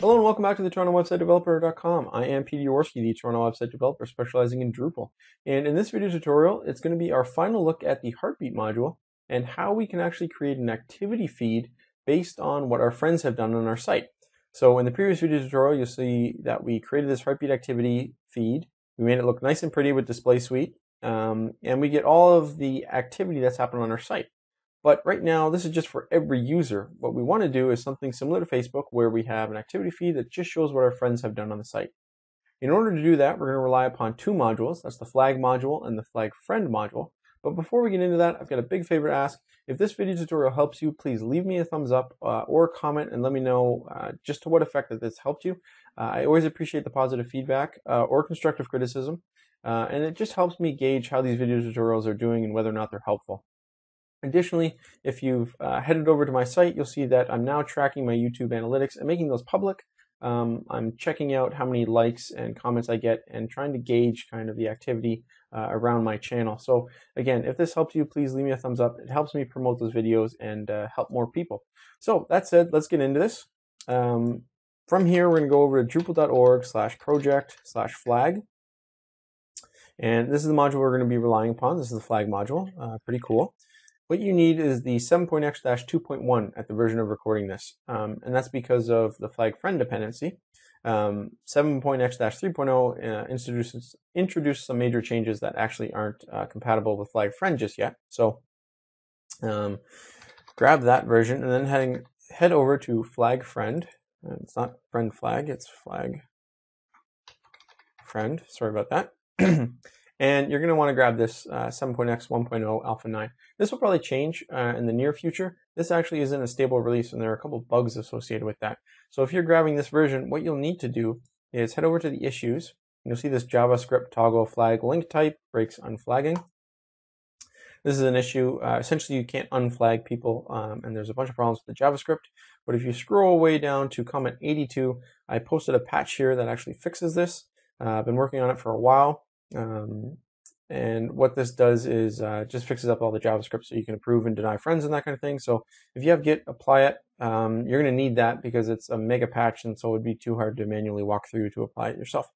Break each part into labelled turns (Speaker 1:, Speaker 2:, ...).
Speaker 1: Hello and welcome back to the TorontoWebsiteDeveloper.com. I am Peter Jaworski, the Toronto Website Developer specializing in Drupal. And in this video tutorial, it's going to be our final look at the Heartbeat module and how we can actually create an activity feed based on what our friends have done on our site. So in the previous video tutorial, you'll see that we created this Heartbeat activity feed. We made it look nice and pretty with Display Suite, and we get all of the activity that's happened on our site. But right now, this is just for every user. What we want to do is something similar to Facebook, where we have an activity feed that just shows what our friends have done on the site. In order to do that, we're going to rely upon two modules. That's the flag module and the flag friend module. But before we get into that, I've got a big favor to ask. If this video tutorial helps you, please leave me a thumbs up or a comment and let me know just to what effect that this helped you. I always appreciate the positive feedback or constructive criticism. And it just helps me gauge how these video tutorials are doing and whether or not they're helpful. Additionally, if you've headed over to my site, you'll see that I'm now tracking my YouTube analytics and making those public. I'm checking out how many likes and comments I get and trying to gauge kind of the activity around my channel. So again, if this helps you, please leave me a thumbs up. It helps me promote those videos and help more people. So that said, let's get into this. From here, we're going to go over to drupal.org/project/flag. And this is the module we're going to be relying upon. This is the flag module. Pretty cool. What you need is the 7.x-2.1 at the version of recording this, and that's because of the flag friend dependency. 7.x-3.0 introduces some major changes that actually aren't compatible with flag friend just yet. So grab that version and then head over to flag friend. It's not friend flag, it's flag friend. Sorry about that. And you're going to want to grab this 7.x 1.0 Alpha 9. This will probably change in the near future. This actually isn't a stable release, and there are a couple bugs associated with that. So if you're grabbing this version, what you'll need to do is head over to the issues. You'll see this JavaScript toggle flag link type breaks unflagging. This is an issue. Essentially, you can't unflag people, and there's a bunch of problems with the JavaScript. But if you scroll way down to comment 82, I posted a patch here that actually fixes this. I've been working on it for a while. And what this does is just fixes up all the JavaScript so you can approve and deny friends and that kind of thing. So if you have Git, apply it. You're going to need that because it's a mega patch, and so it would be too hard to manually walk through to apply it yourself.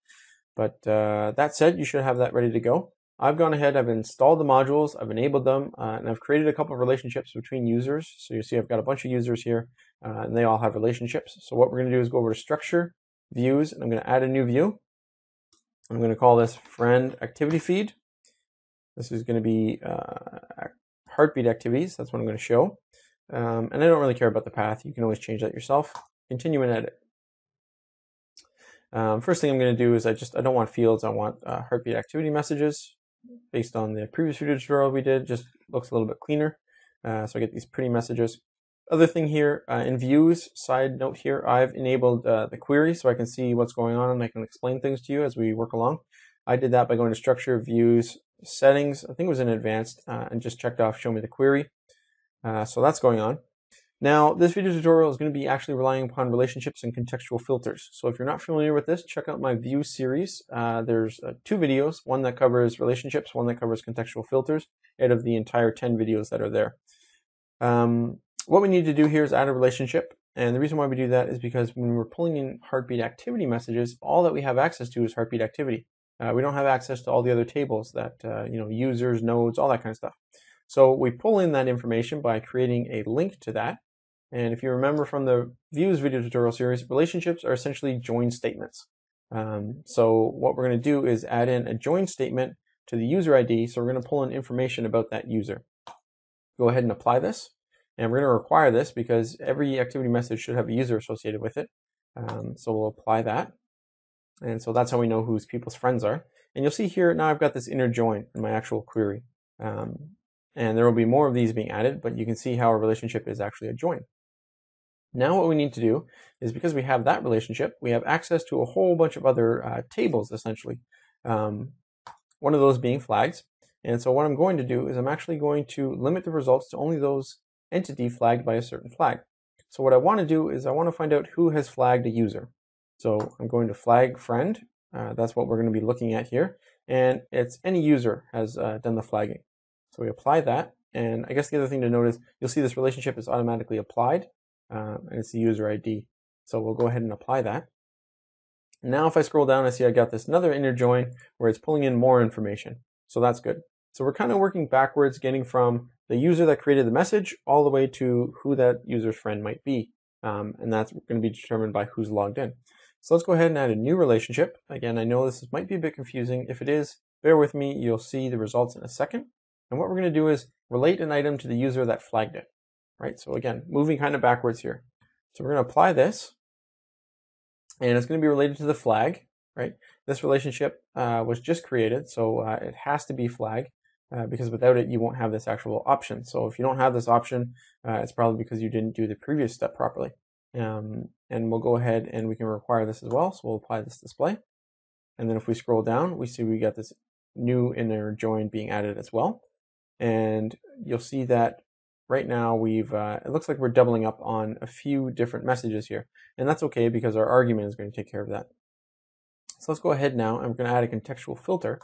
Speaker 1: But that said, you should have that ready to go. I've gone ahead, I've installed the modules, I've enabled them, and I've created a couple of relationships between users. So you see I've got a bunch of users here, and they all have relationships. So what we're going to do is go over to Structure, Views, and I'm going to add a new view. I'm going to call this friend activity feed. This is going to be heartbeat activities. That's what I'm going to show. And I don't really care about the path. You can always change that yourself. Continue and edit. First thing I'm going to do is I don't want fields. I want heartbeat activity messages based on the previous video tutorial we did. Just looks a little bit cleaner. So I get these pretty messages. Other thing here, in views, side note here, I've enabled the query so I can see what's going on and I can explain things to you as we work along. I did that by going to Structure, Views, Settings, I think it was in Advanced, and just checked off Show Me the Query. So that's going on. Now, this video tutorial is going to be actually relying upon relationships and contextual filters. So if you're not familiar with this, check out my View series. There's 2 videos, one that covers relationships, one that covers contextual filters, out of the entire 10 videos that are there. What we need to do here is add a relationship, and the reason why we do that is because when we're pulling in heartbeat activity messages, all that we have access to is heartbeat activity. We don't have access to all the other tables that users, nodes, all that kind of stuff. So we pull in that information by creating a link to that. And if you remember from the Views video tutorial series, relationships are essentially join statements. So what we're going to do is add in a join statement to the user ID. So we're going to pull in information about that user. Go ahead and apply this. And we're going to require this because every activity message should have a user associated with it. So we'll apply that. And so that's how we know who people's friends are. And you'll see here, now I've got this inner join in my actual query. And there will be more of these being added, but you can see how a relationship is actually a join. Now what we need to do is, because we have that relationship, we have access to a whole bunch of other tables, essentially. One of those being flags. And so what I'm going to do is I'm actually going to limit the results to only those entity flagged by a certain flag. So what I want to do is I want to find out who has flagged a user. So I'm going to flag friend. That's what we're going to be looking at here. And it's any user has done the flagging. So we apply that. And I guess the other thing to note is you'll see this relationship is automatically applied. And it's the user ID. So we'll go ahead and apply that. Now if I scroll down, I see I got this another inner join where it's pulling in more information. So that's good. So we're kind of working backwards, getting from the user that created the message all the way to who that user's friend might be. And that's going to be determined by who's logged in. So let's go ahead and add a new relationship. Again, I know this might be a bit confusing. If it is, bear with me. You'll see the results in a second. And what we're going to do is relate an item to the user that flagged it, right? So again, moving kind of backwards here. So we're going to apply this, and it's going to be related to the flag, right? This relationship was just created, so it has to be flag, because without it, you won't have this actual option. So if you don't have this option, it's probably because you didn't do the previous step properly. And we'll go ahead and we can require this as well. So we'll apply this display. And then if we scroll down, we see we got this new inner join being added as well. And you'll see that right now we've, it looks like we're doubling up on a few different messages here. And that's okay because our argument is going to take care of that. So let's go ahead now and we're going to add a contextual filter.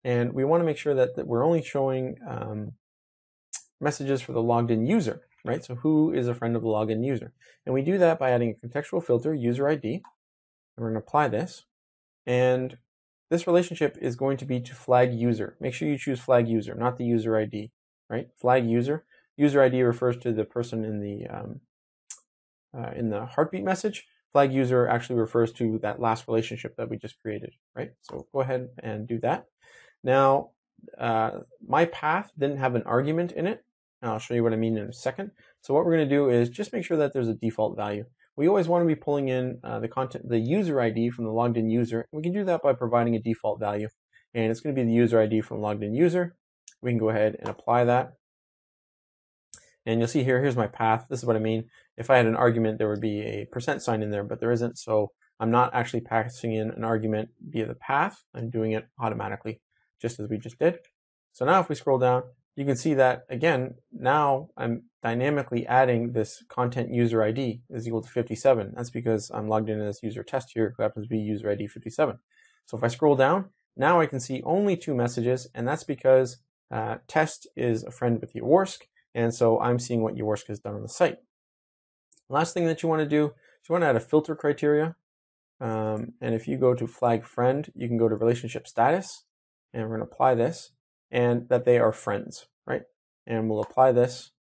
Speaker 1: And we want to make sure that we're only showing messages for the logged in user, right? So who is a friend of the logged in user? And we do that by adding a contextual filter, user ID. And we're going to apply this. And this relationship is going to be to flag user. Make sure you choose flag user, not the user ID, right? Flag user. User ID refers to the person in the heartbeat message. Flag user actually refers to that last relationship that we just created, right? So go ahead and do that. Now, my path didn't have an argument in it, and I'll show you what I mean in a second. So what we're going to do is just make sure that there's a default value. We always want to be pulling in the user ID from the logged in user. We can do that by providing a default value, and it's going to be the user ID from logged in user. We can go ahead and apply that. And you'll see here, here's my path. This is what I mean. If I had an argument, there would be a % sign in there, but there isn't. So I'm not actually passing in an argument via the path. I'm doing it automatically, just as we just did. So now if we scroll down, you can see that, again, now I'm dynamically adding this content user ID is equal to 57. That's because I'm logged into this user test here, who happens to be user ID 57. So if I scroll down, now I can see only 2 messages, and that's because test is a friend with Yaworsk, and so I'm seeing what Yaworsk has done on the site. Last thing that you want to do is you want to add a filter criteria. And if you go to flag friend, you can go to relationship status, and we're going to apply this, and that they are friends, right? And we'll apply this,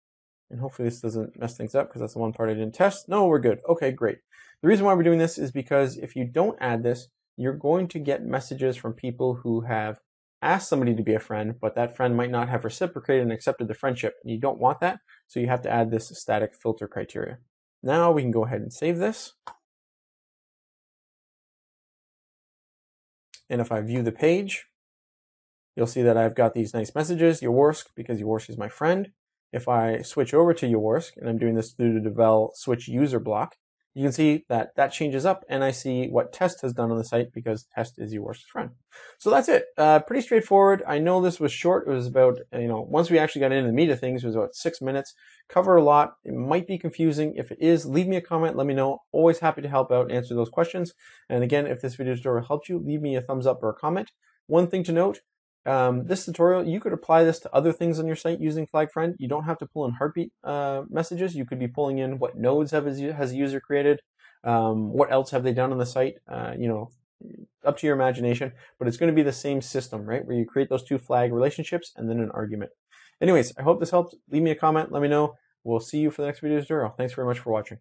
Speaker 1: and hopefully this doesn't mess things up because that's the one part I didn't test. No, we're good. Okay, great. The reason why we're doing this is because if you don't add this, you're going to get messages from people who have asked somebody to be a friend, but that friend might not have reciprocated and accepted the friendship, and you don't want that, so you have to add this static filter criteria. Now we can go ahead and save this. And if I view the page, you'll see that I've got these nice messages, Yaworsk, because Yaworsk is my friend. If I switch over to Yaworsk, and I'm doing this through the devel switch user block, you can see that that changes up, and I see what test has done on the site because test is Yaworsk's friend. So that's it. Pretty straightforward. I know this was short. It was about, once we actually got into the meat of things, it was about 6 minutes. Cover a lot. It might be confusing. If it is, leave me a comment. Let me know. Always happy to help out and answer those questions. And again, if this video tutorial helped you, leave me a thumbs up or a comment. One thing to note, this tutorial, you could apply this to other things on your site using flag friend. You don't have to pull in heartbeat messages. You could be pulling in what nodes has a user created, what else have they done on the site, up to your imagination, but it's going to be the same system, right, where you create those 2 flag relationships and then an argument. Anyways, I hope this helped. Leave me a comment. Let me know. We'll see you for the next video tutorial. Thanks very much for watching.